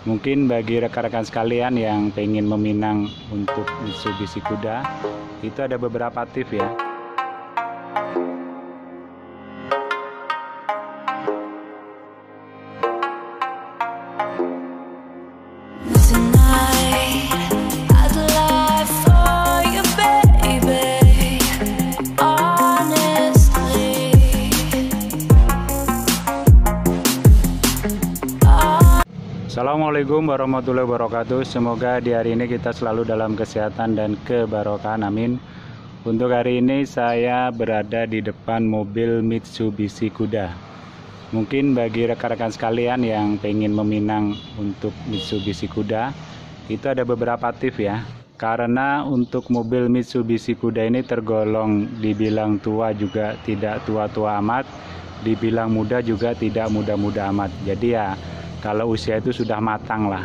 Mungkin bagi rekan-rekan sekalian yang pengen meminang untuk Mitsubishi Kuda, itu ada beberapa tips ya. Assalamualaikum warahmatullahi wabarakatuh. Semoga di hari ini kita selalu dalam kesehatan dan kebarokahan, amin. Untuk hari ini saya berada di depan mobil Mitsubishi Kuda. Mungkin bagi rekan-rekan sekalian yang pengen meminang untuk Mitsubishi Kuda, itu ada beberapa tips ya. Karena untuk mobil Mitsubishi Kuda ini tergolong dibilang tua juga tidak tua-tua amat, dibilang muda juga tidak muda-muda amat. Jadi ya, kalau usia itu sudah matang lah.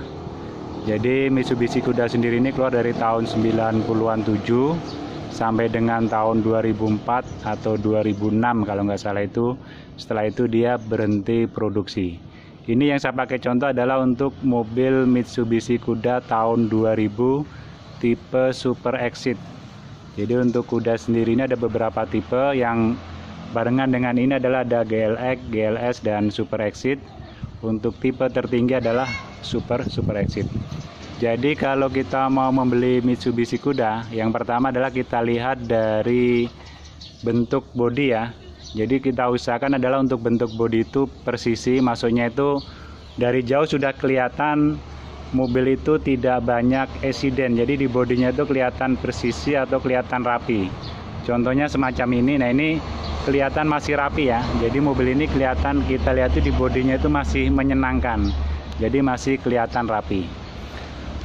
Jadi Mitsubishi Kuda sendiri ini keluar dari tahun 90-an 7 sampai dengan tahun 2004 atau 2006 kalau nggak salah itu. Setelah itu dia berhenti produksi. Ini yang saya pakai contoh adalah untuk mobil Mitsubishi Kuda tahun 2000 tipe Super Exit. Jadi untuk Kuda sendiri ini ada beberapa tipe, yang barengan dengan ini adalah ada GLX, GLS, dan Super Exit. Untuk tipe tertinggi adalah Super Exit. Jadi kalau kita mau membeli Mitsubishi Kuda, yang pertama adalah kita lihat dari bentuk bodi ya. Jadi kita usahakan adalah untuk bentuk bodi itu persisi, maksudnya itu dari jauh sudah kelihatan mobil itu tidak banyak eksiden. Jadi di bodinya itu kelihatan persisi atau kelihatan rapi. Contohnya semacam ini. Nah, ini kelihatan masih rapi ya. Jadi mobil ini kelihatan, kita lihat itu di bodinya itu masih menyenangkan. Jadi masih kelihatan rapi.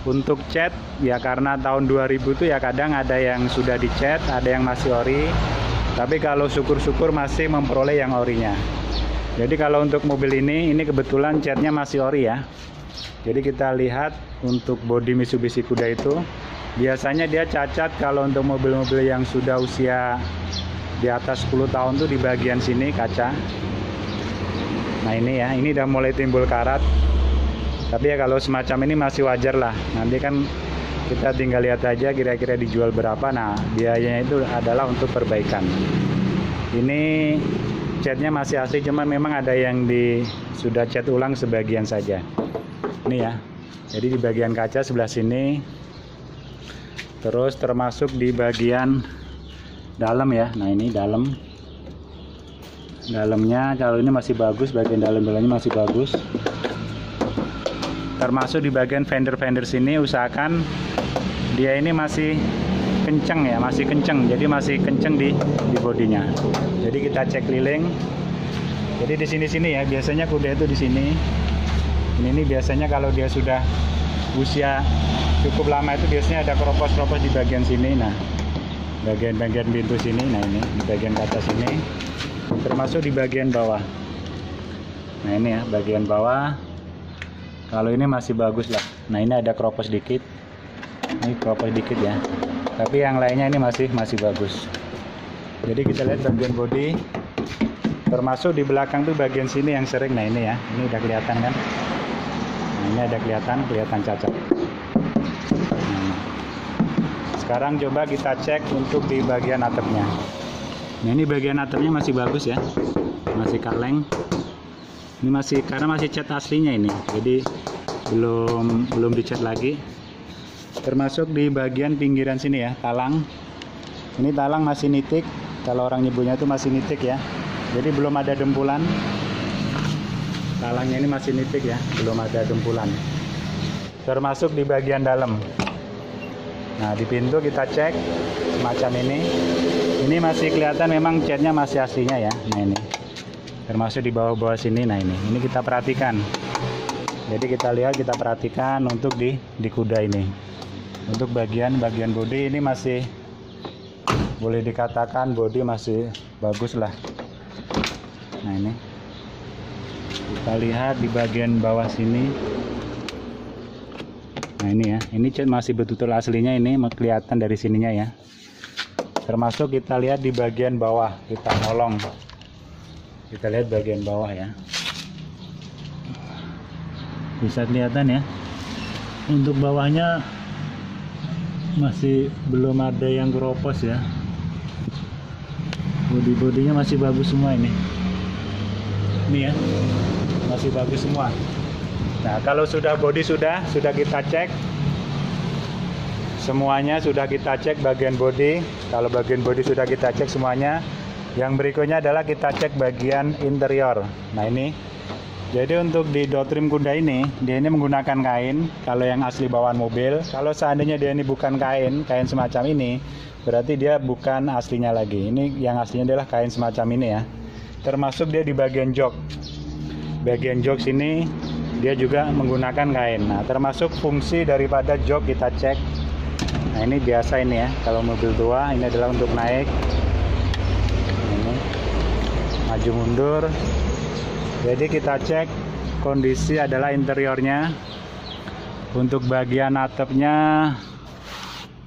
Untuk cat ya, karena tahun 2000 itu ya kadang ada yang sudah dicat, ada yang masih ori. Tapi kalau syukur-syukur masih memperoleh yang orinya. Jadi kalau untuk mobil ini kebetulan catnya masih ori ya. Jadi kita lihat untuk bodi Mitsubishi Kuda itu biasanya dia cacat kalau untuk mobil-mobil yang sudah usia di atas 10 tahun tuh di bagian sini kaca. Nah ini ya, ini udah mulai timbul karat. Tapi ya kalau semacam ini masih wajar lah. Nanti kan kita tinggal lihat aja kira-kira dijual berapa. Nah biayanya itu adalah untuk perbaikan. Ini catnya masih asli, cuman memang ada yang sudah cat ulang sebagian saja. Ini ya, jadi di bagian kaca sebelah sini. Terus termasuk di bagian dalam ya. Nah ini dalamnya kalau ini masih bagus, bagian dalamnya masih bagus. Termasuk di bagian fender sini, usahakan dia ini masih kenceng ya, masih kenceng. Jadi masih kenceng di bodinya. Jadi kita cek keliling. Jadi di sini ya, biasanya kuda itu di sini. Ini biasanya kalau dia sudah usia cukup lama itu biasanya ada keropos-keropos di bagian sini. Nah, bagian pintu sini. Nah ini di bagian kaca sini, termasuk di bagian bawah. Nah ini ya, bagian bawah. Kalau ini masih bagus lah. Nah ini ada keropos dikit. Ini keropos dikit ya. Tapi yang lainnya ini masih bagus. Jadi kita lihat bagian bodi. Termasuk di belakang tuh bagian sini yang sering. Nah ini ya, ini udah kelihatan kan? Nah ini ada kelihatan cacat. Sekarang coba kita cek untuk di bagian atapnya. Nah ini bagian atapnya masih bagus ya, masih kaleng. Ini masih, karena masih cat aslinya ini, jadi belum dicat lagi. Termasuk di bagian pinggiran sini ya, talang. Ini talang masih nitik, kalau orang nyebutnya itu masih nitik ya. Jadi belum ada dempulan. Talangnya ini masih nitik ya, belum ada dempulan. Termasuk di bagian dalam. Nah di pintu kita cek semacam ini. Ini masih kelihatan memang catnya masih aslinya ya. Nah ini, termasuk di bawah-bawah sini. Nah ini kita perhatikan. Jadi kita lihat, kita perhatikan untuk di kuda ini. Untuk bagian bodi ini masih boleh dikatakan bodi masih bagus lah. Nah ini kita lihat di bagian bawah sini. Nah ini ya, ini cat masih betul-betul aslinya, ini kelihatan dari sininya ya. Termasuk kita lihat di bagian bawah, kita nolong. Kita lihat bagian bawah ya. bisa kelihatan ya. Untuk bawahnya masih belum ada yang keropos ya. Bodi-bodinya masih bagus semua ini ya, masih bagus semua. Nah, kalau sudah bodi sudah kita cek semuanya, sudah kita cek bagian bodi. Kalau bagian bodi sudah kita cek semuanya, yang berikutnya adalah kita cek bagian interior. Nah, ini jadi untuk di Dotrim Kuda ini, dia ini menggunakan kain. Kalau yang asli bawaan mobil, kalau seandainya dia ini bukan kain semacam ini, berarti dia bukan aslinya lagi. Ini yang aslinya adalah kain semacam ini ya. Termasuk dia di bagian jok. Bagian jok sini dia juga menggunakan kain. Nah, termasuk fungsi daripada jok kita cek. Nah, ini biasa ini ya. Kalau mobil tua ini adalah untuk naik. Ini maju mundur. Jadi kita cek kondisi adalah interiornya. Untuk bagian atapnya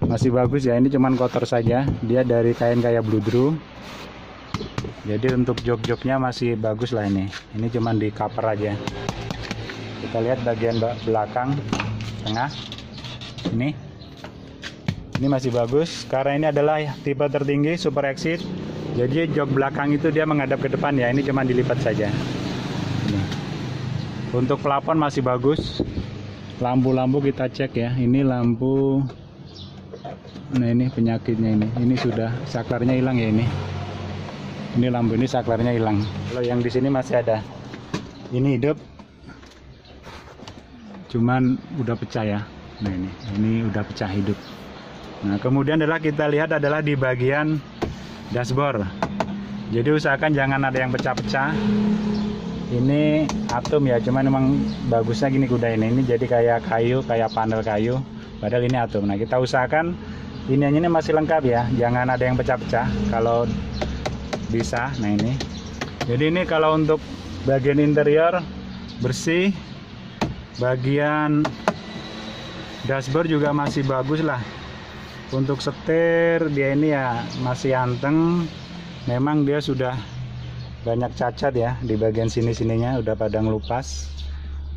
masih bagus ya. Ini cuman kotor saja. Dia dari kain kayak bludru. Jadi untuk jok-joknya masih bagus lah ini. Ini cuman di cover aja. Kita lihat bagian belakang tengah. Ini masih bagus karena ini adalah tipe tertinggi Super Exit. Jadi jok belakang itu dia menghadap ke depan ya. Ini cuman dilipat saja. Ini. Untuk plafon masih bagus. Lampu-lampu kita cek ya. Ini lampu. Nah, ini penyakitnya ini. Ini sudah saklarnya hilang ya ini. Ini lampu ini saklarnya hilang. Kalau yang di sini masih ada. Ini hidup. Cuman udah pecah ya. Nah, ini udah pecah hidup. Nah, kemudian adalah kita lihat adalah di bagian dashboard. Jadi usahakan jangan ada yang pecah-pecah. Ini atom ya, cuman memang bagusnya gini kuda ini jadi kayak kayu, kayak panel kayu. Padahal ini atom. Nah, kita usahakan ini masih lengkap ya. Jangan ada yang pecah-pecah. Kalau bisa. Nah, ini jadi ini kalau untuk bagian interior bersih, bagian dashboard juga masih bagus lah. Untuk setir dia ini ya masih anteng. Memang dia sudah banyak cacat ya di bagian sini-sininya udah pada ngelupas.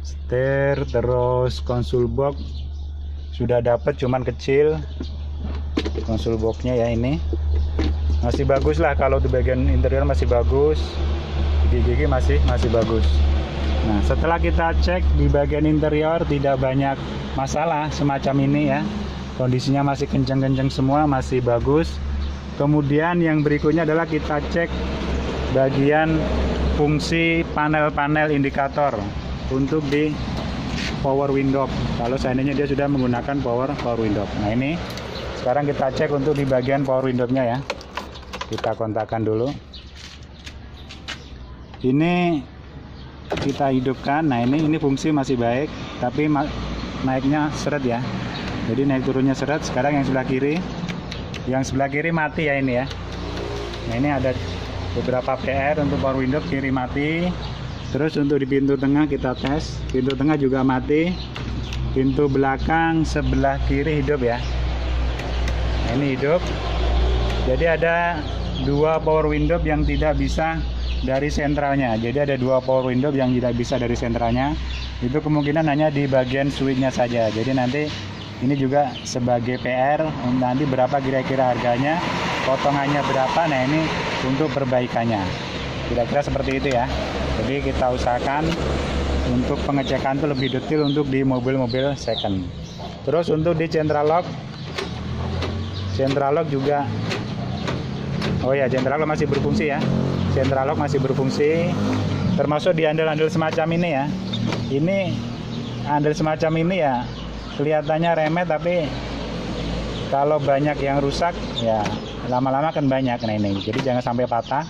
Setir terus konsol box sudah dapat cuman kecil. Konsol boxnya ya ini masih bagus lah. Kalau di bagian interior masih bagus, gigi-gigi masih bagus. Nah, setelah kita cek di bagian interior tidak banyak masalah semacam ini ya, kondisinya masih kencang-kencang semua, masih bagus. Kemudian yang berikutnya adalah kita cek bagian fungsi panel-panel indikator untuk di power window. Kalau seandainya dia sudah menggunakan power window. Nah, ini sekarang kita cek untuk di bagian power window-nya ya. Kita kontakkan dulu. Ini kita hidupkan. Nah, ini fungsi masih baik, tapi naiknya seret ya. Jadi naik turunnya seret. Sekarang yang sebelah kiri mati ya ini ya. Nah, ini ada beberapa PR untuk power window kiri mati. Terus untuk di pintu tengah kita tes. Pintu tengah juga mati. Pintu belakang sebelah kiri hidup ya. Nah, ini hidup. Jadi ada dua power window yang tidak bisa dari sentralnya. Jadi ada dua power window yang tidak bisa dari sentralnya. Itu kemungkinan hanya di bagian switchnya saja. Jadi nanti ini juga sebagai PR, nanti berapa kira-kira harganya, potongannya berapa. Nah, ini untuk perbaikannya. Kira-kira seperti itu ya. Jadi kita usahakan untuk pengecekan itu lebih detail untuk di mobil-mobil second. Terus untuk di central lock juga. Oh ya, central lock masih berfungsi ya. Central lock masih berfungsi. Termasuk di handle-handle semacam ini ya. Ini handle semacam ini ya kelihatannya remeh, tapi kalau banyak yang rusak ya lama-lama kan banyak. Nah, ini jadi jangan sampai patah,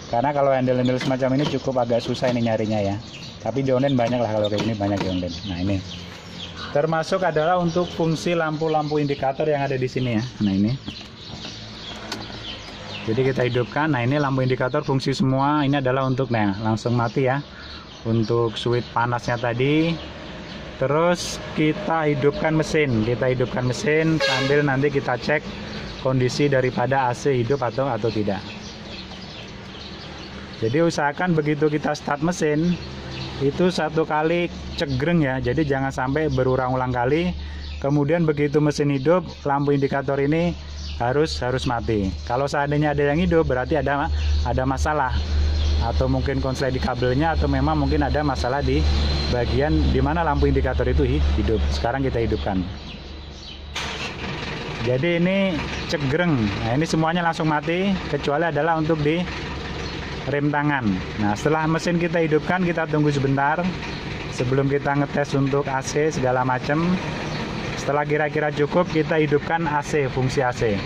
karena kalau handle-handle semacam ini cukup agak susah ini nyarinya ya. Tapi di online banyak lah, kalau kayak ini banyak di online. Nah, ini termasuk adalah untuk fungsi lampu-lampu indikator yang ada di sini ya. Nah, ini jadi kita hidupkan. Nah, ini lampu indikator fungsi semua. Ini adalah untuk langsung mati ya, untuk switch panasnya tadi. Terus kita hidupkan mesin. Sambil nanti kita cek kondisi daripada AC hidup atau tidak. Jadi usahakan begitu kita start mesin, itu satu kali cegreng ya, jadi jangan sampai berulang-ulang kali. Kemudian begitu mesin hidup, lampu indikator ini harus mati. Kalau seandainya ada yang hidup, berarti ada masalah, atau mungkin konslet di kabelnya, atau memang mungkin ada masalah di bagian dimana lampu indikator itu hidup. Sekarang kita hidupkan. Jadi ini cegreng. Nah, ini semuanya langsung mati, kecuali adalah untuk di rem tangan. Nah, setelah mesin kita hidupkan, kita tunggu sebentar sebelum kita ngetes untuk AC segala macam. Setelah kira-kira cukup, kita hidupkan AC, fungsi AC.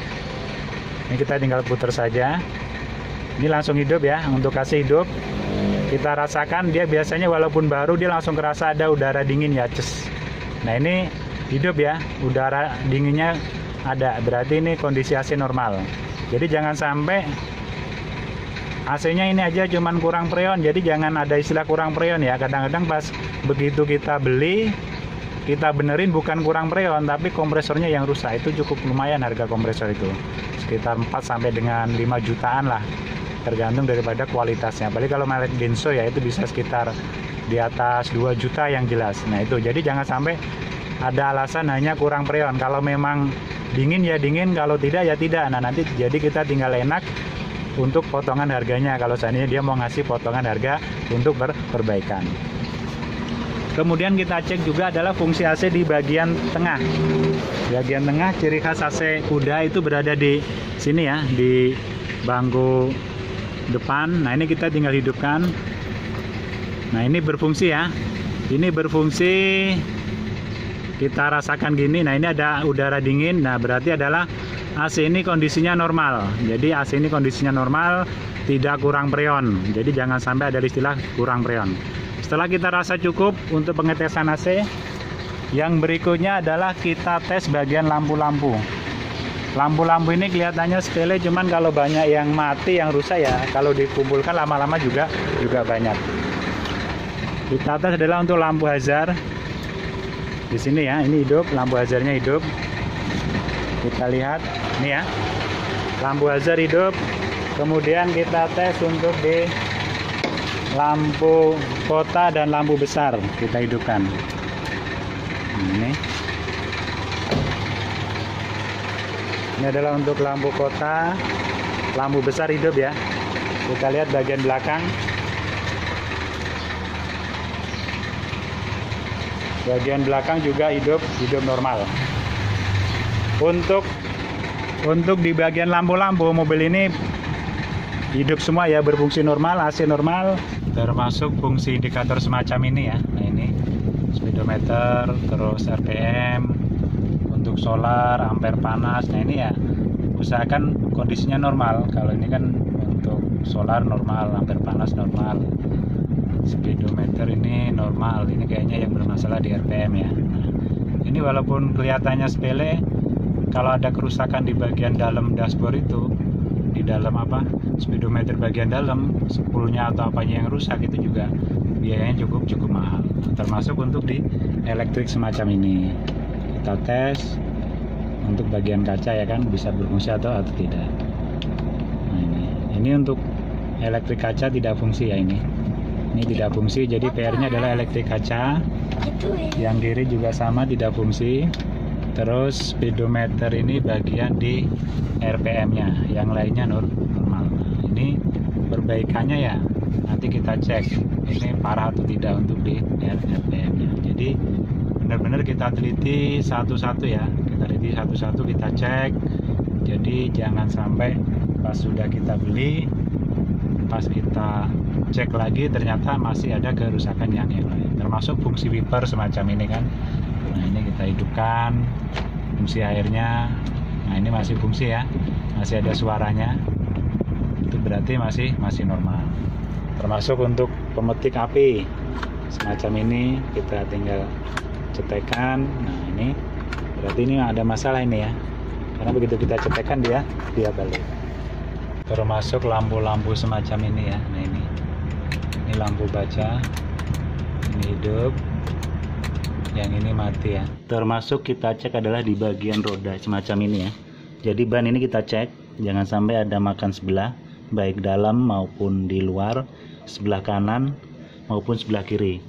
Ini kita tinggal putar saja. Ini langsung hidup ya. Untuk AC hidup, kita rasakan dia biasanya walaupun baru, dia langsung kerasa ada udara dingin ya, ces. Nah, ini hidup ya, udara dinginnya ada, berarti ini kondisi AC normal. Jadi jangan sampai AC-nya ini aja cuman kurang freon, jadi jangan ada istilah kurang freon ya. Kadang-kadang pas begitu kita beli, kita benerin bukan kurang freon, tapi kompresornya yang rusak. Itu cukup lumayan harga kompresor itu, sekitar 4 sampai dengan 5 jutaan lah, tergantung daripada kualitasnya. Apalagi kalau merek Denso ya, itu bisa sekitar di atas 2 juta yang jelas. Nah itu, jadi jangan sampai ada alasan hanya kurang freon. Kalau memang dingin ya dingin, kalau tidak ya tidak. Nah nanti jadi kita tinggal enak untuk potongan harganya, kalau seandainya dia mau ngasih potongan harga untuk perbaikan. Kemudian kita cek juga adalah fungsi AC di bagian tengah. Bagian tengah, ciri khas AC kuda itu berada di sini ya, di bangku depan. Nah ini kita tinggal hidupkan. Nah ini berfungsi ya, ini berfungsi. Kita rasakan gini. Nah ini ada udara dingin. Nah berarti adalah AC ini kondisinya normal. Jadi AC ini kondisinya normal, tidak kurang freon. Jadi jangan sampai ada istilah kurang freon. Setelah kita rasa cukup untuk pengetesan AC, yang berikutnya adalah kita tes bagian lampu-lampu. Lampu-lampu ini kelihatannya sepele, cuman kalau banyak yang mati, yang rusak ya, kalau dikumpulkan lama-lama juga banyak. Kita tes adalah untuk lampu hazard. Di sini ya, ini hidup, lampu hazardnya hidup. Kita lihat, ini ya, lampu hazard hidup. Kemudian kita tes untuk di lampu kota dan lampu besar, kita hidupkan. Ini adalah untuk lampu kota, lampu besar hidup ya. Kita lihat bagian belakang. Bagian belakang juga hidup normal. Untuk di bagian lampu-lampu mobil ini hidup semua ya, berfungsi normal, AC normal, termasuk fungsi indikator semacam ini ya. Nah ini speedometer, terus RPM, untuk solar, ampere panas. Nah ini ya, usahakan kondisinya normal. Kalau ini kan untuk solar normal, ampere panas normal, speedometer ini normal. Ini kayaknya yang bermasalah di RPM ya. Nah, ini walaupun kelihatannya sepele, kalau ada kerusakan di bagian dalam dashboard itu, di dalam speedometer bagian dalam, spoolnya atau apanya yang rusak, itu juga biayanya cukup mahal. Termasuk untuk di elektrik semacam ini. Kita tes untuk bagian kaca ya kan, bisa berfungsi atau tidak. Nah ini untuk elektrik kaca tidak fungsi ya ini. Ini tidak fungsi, jadi PR-nya adalah elektrik kaca. Yang kiri juga sama, tidak fungsi. Terus speedometer ini bagian di RPM-nya, yang lainnya normal. Ini perbaikannya ya, nanti kita cek ini parah atau tidak untuk di RPM-nya. Jadi benar-benar kita teliti satu-satu ya, kita cek. Jadi jangan sampai pas sudah kita beli, pas kita cek lagi ternyata masih ada kerusakan yang lain, termasuk fungsi wiper semacam ini kan. Nah ini kita hidupkan, fungsi airnya. Nah ini masih fungsi ya, masih ada suaranya, itu berarti masih normal. Termasuk untuk pemetik api semacam ini, kita tinggal cetekan. Nah ini berarti ini ada masalah ini ya, karena begitu kita cetekan dia balik. Termasuk lampu-lampu semacam ini ya. Nah ini lampu baca, ini hidup, yang ini mati ya. Termasuk kita cek adalah di bagian roda semacam ini ya. Jadi ban ini kita cek, jangan sampai ada makan sebelah, baik dalam maupun di luar, sebelah kanan maupun sebelah kiri.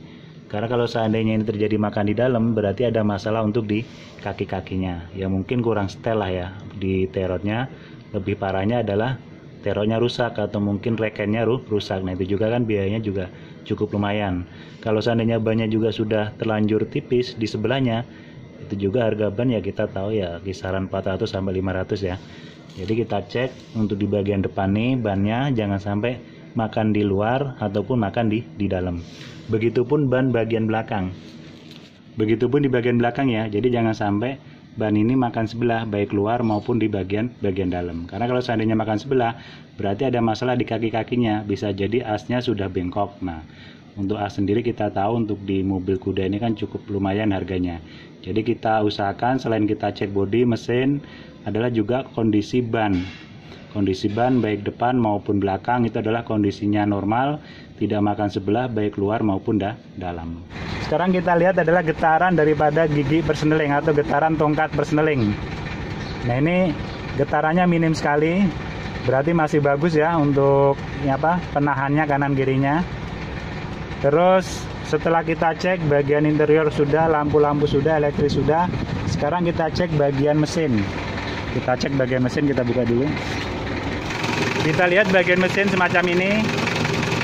Karena kalau seandainya ini terjadi makan di dalam, berarti ada masalah untuk di kaki-kakinya. Ya mungkin kurang setel lah ya di terotnya. Lebih parahnya adalah terotnya rusak atau mungkin rekennya rusak. Nah itu juga kan biayanya juga cukup lumayan. Kalau seandainya bannya juga sudah terlanjur tipis di sebelahnya, itu juga harga ban ya kita tahu ya kisaran 400 sampai 500 ya. Jadi kita cek untuk di bagian depan nih bannya jangan sampai makan di luar ataupun makan di dalam. Begitupun ban bagian belakang. Begitupun di bagian belakang ya. Jadi jangan sampai ban ini makan sebelah baik luar maupun di bagian dalam. Karena kalau seandainya makan sebelah berarti ada masalah di kaki-kakinya, bisa jadi asnya sudah bengkok. Nah, untuk as sendiri kita tahu untuk di mobil kuda ini kan cukup lumayan harganya. Jadi kita usahakan selain kita cek bodi mesin adalah juga kondisi ban. Kondisi ban baik depan maupun belakang itu adalah kondisinya normal, tidak makan sebelah baik luar maupun dalam. Sekarang kita lihat adalah getaran daripada gigi bersendeling atau getaran tongkat bersendeling. Nah ini getarannya minim sekali, berarti masih bagus ya untuk penahannya kanan kirinya. Terus setelah kita cek bagian interior sudah, lampu-lampu sudah, elektrik sudah. Sekarang kita cek bagian mesin. Kita cek bagian mesin, kita buka dulu. Kita lihat bagian mesin semacam ini.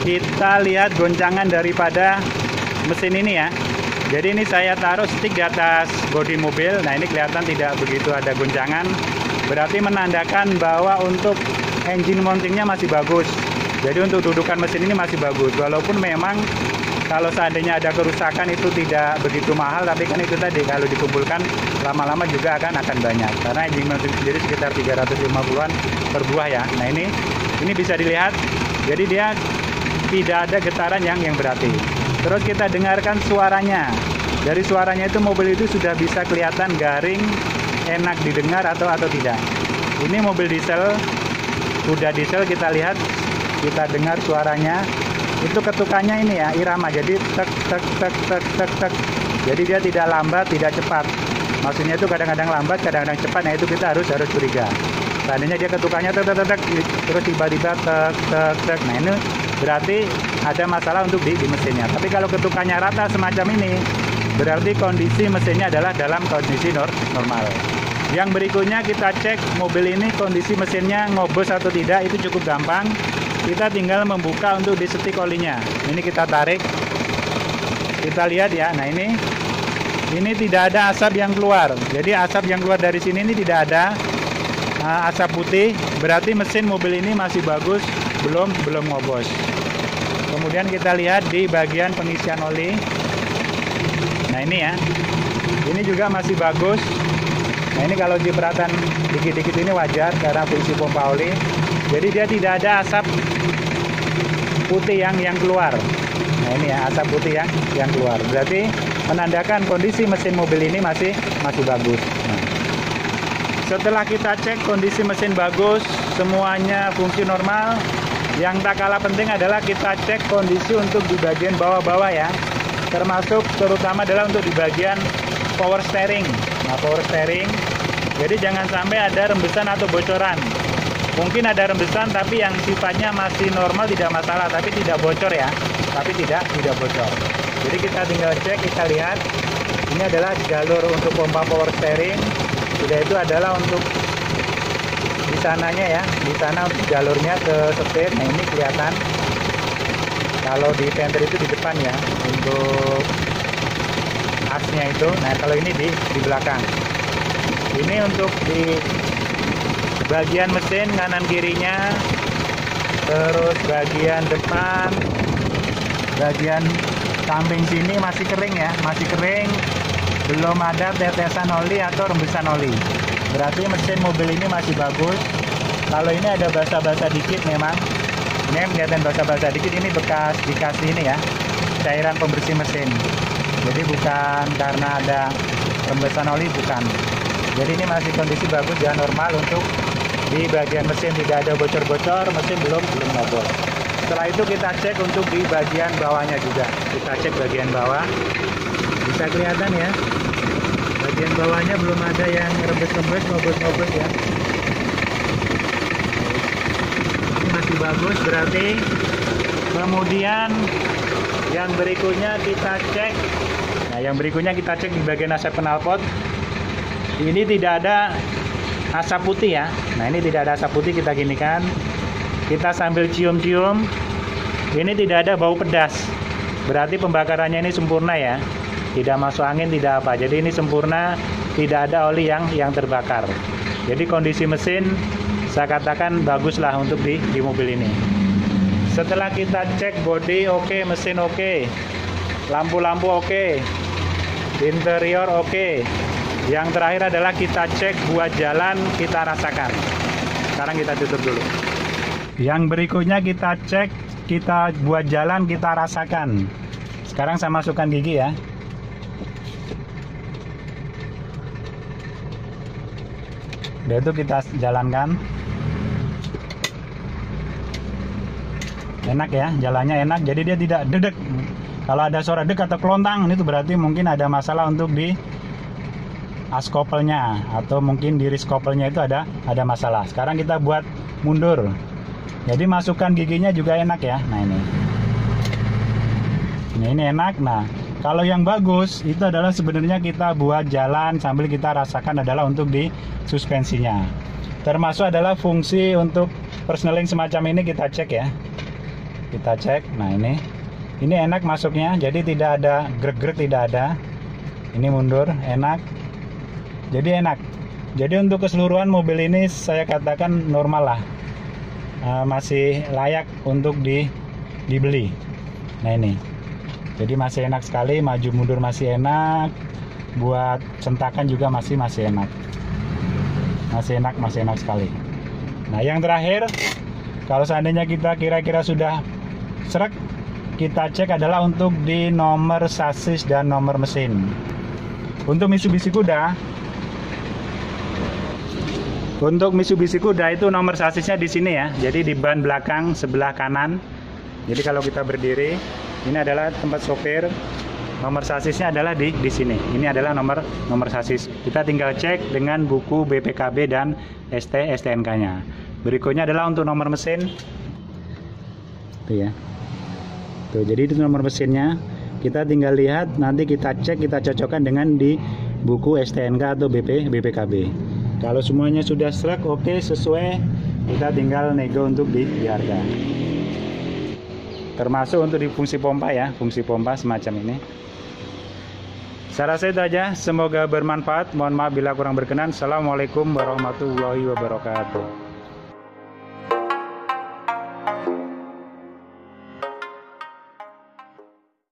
Kita lihat goncangan daripada mesin ini ya. Jadi ini saya taruh stick di atas bodi mobil. Nah ini kelihatan tidak begitu ada goncangan. Berarti menandakan bahwa untuk engine mountingnya masih bagus. Jadi untuk dudukan mesin ini masih bagus. Walaupun memang kalau seandainya ada kerusakan itu tidak begitu mahal, tapi kan itu tadi kalau dikumpulkan lama-lama juga akan banyak. Karena engine mounting sendiri sekitar 350-an per buah ya. Nah ini bisa dilihat. Jadi dia tidak ada getaran yang berarti. Terus kita dengarkan suaranya. Dari suaranya itu mobil itu sudah bisa kelihatan garing, enak didengar atau tidak. Ini mobil diesel, kuda diesel, kita lihat, kita dengar suaranya. Itu ketukannya ini ya, irama. Jadi tek tek tek tek tek tek. Jadi dia tidak lambat, tidak cepat. Maksudnya itu kadang-kadang lambat, kadang-kadang cepat. Nah itu kita harus curiga. Seandainya dia ketukannya tek tek tek, terus tiba-tiba tek tek tek. Nah ini berarti ada masalah untuk di mesinnya. Tapi kalau ketukannya rata semacam ini, berarti kondisi mesinnya adalah dalam kondisi normal. Yang berikutnya kita cek mobil ini kondisi mesinnya ngobos atau tidak, itu cukup gampang. Kita tinggal membuka untuk disetik olinya. Ini kita tarik. Kita lihat ya. Nah ini tidak ada asap yang keluar. Jadi asap yang keluar dari sini ini tidak ada asap putih. Berarti mesin mobil ini masih bagus, belum ngobos. Kemudian kita lihat di bagian pengisian oli. Nah ini ya. Ini juga masih bagus. Nah ini kalau cipratan dikit-dikit ini wajar karena fungsi pompa oli. Jadi dia tidak ada asap putih yang keluar. Nah ini ya asap putih yang keluar. Berarti menandakan kondisi mesin mobil ini masih bagus. Nah, setelah kita cek kondisi mesin bagus, semuanya fungsi normal. Yang tak kalah penting adalah kita cek kondisi untuk di bagian bawah-bawah ya. Termasuk terutama adalah untuk di bagian power steering. Nah power steering. Jadi jangan sampai ada rembesan atau bocoran. Mungkin ada rembesan tapi yang sifatnya masih normal, tidak masalah, tapi tidak bocor ya. Tapi tidak bocor. Jadi kita tinggal cek, kita lihat. Ini adalah jalur untuk pompa power steering. Sudah itu adalah untuk di sananya ya. Di sana untuk jalurnya ke setir. Nah ini kelihatan. Kalau di fender itu di depan ya. Untuk asnya itu. Nah kalau ini di belakang. Ini untuk di bagian mesin kanan kirinya, terus bagian depan, bagian samping sini masih kering ya, masih kering, belum ada tetesan oli atau rembesan oli. Berarti mesin mobil ini masih bagus. Kalau ini ada basah-basah dikit memang, ini kelihatan basah-basah dikit, ini bekas dikasih ini ya, cairan pembersih mesin. Jadi bukan karena ada rembesan oli, bukan. Jadi ini masih kondisi bagus ya, normal untuk di bagian mesin, tidak ada bocor-bocor, mesin belum ngobor. Setelah itu kita cek untuk di bagian bawahnya juga. Kita cek bagian bawah. Bisa kelihatan ya. Bagian bawahnya belum ada yang rembes-rembes, ngobos-ngobos ya. Ini masih bagus, berarti Kemudian yang berikutnya kita cek. Nah, yang berikutnya kita cek di bagian asap knalpot. Ini tidak ada asap putih ya. Nah, ini tidak ada asap putih, kita ginikan. Kita sambil cium-cium. Ini tidak ada bau pedas. Berarti pembakarannya ini sempurna ya. Tidak masuk angin, tidak apa. Jadi ini sempurna, tidak ada oli yang terbakar. Jadi kondisi mesin saya katakan baguslah untuk di mobil ini. Setelah kita cek bodi oke, mesin oke, lampu-lampu oke, interior oke. Yang terakhir adalah kita cek buat jalan, kita rasakan. Sekarang kita tutup dulu. Yang berikutnya kita cek, kita buat jalan, kita rasakan. Sekarang saya masukkan gigi ya. Udah itu kita jalankan. Enak ya, jalannya enak, jadi dia tidak dedek. Kalau ada suara dek atau kelontang, itu berarti mungkin ada masalah untuk di askopelnya, atau mungkin di riskopelnya itu ada masalah. Sekarang kita buat mundur. Jadi masukkan giginya juga enak ya. Nah ini enak. Nah, kalau yang bagus itu adalah sebenarnya kita buat jalan sambil kita rasakan adalah untuk di suspensinya. Termasuk adalah fungsi untuk persneling semacam ini kita cek ya. Kita cek. Nah ini enak masuknya, jadi tidak ada grek-grek, tidak ada. Ini mundur, enak. Jadi enak. Jadi untuk keseluruhan mobil ini saya katakan normal lah. Masih layak untuk dibeli. Nah ini. Jadi masih enak sekali, maju mundur masih enak. Buat centakan juga masih enak. Masih enak sekali. Nah, yang terakhir, kalau seandainya kita kira-kira sudah srek, kita cek adalah untuk di nomor sasis dan nomor mesin. Untuk Mitsubishi Kuda itu nomor sasisnya di sini ya. Jadi di ban belakang sebelah kanan. Jadi kalau kita berdiri, ini adalah tempat sopir. Nomor sasisnya adalah di sini. Ini adalah nomor sasis. Kita tinggal cek dengan buku BPKB dan STNK-nya. Berikutnya adalah untuk nomor mesin. Tuh ya. Tuh, jadi itu nomor mesinnya. Kita tinggal lihat, nanti kita cek, kita cocokkan dengan di buku STNK atau BPKB. Kalau semuanya sudah srek, oke, sesuai, kita tinggal nego untuk di harga. Termasuk untuk di fungsi pompa ya, fungsi pompa semacam ini. Saya rasa itu aja, semoga bermanfaat. Mohon maaf bila kurang berkenan. Assalamualaikum warahmatullahi wabarakatuh.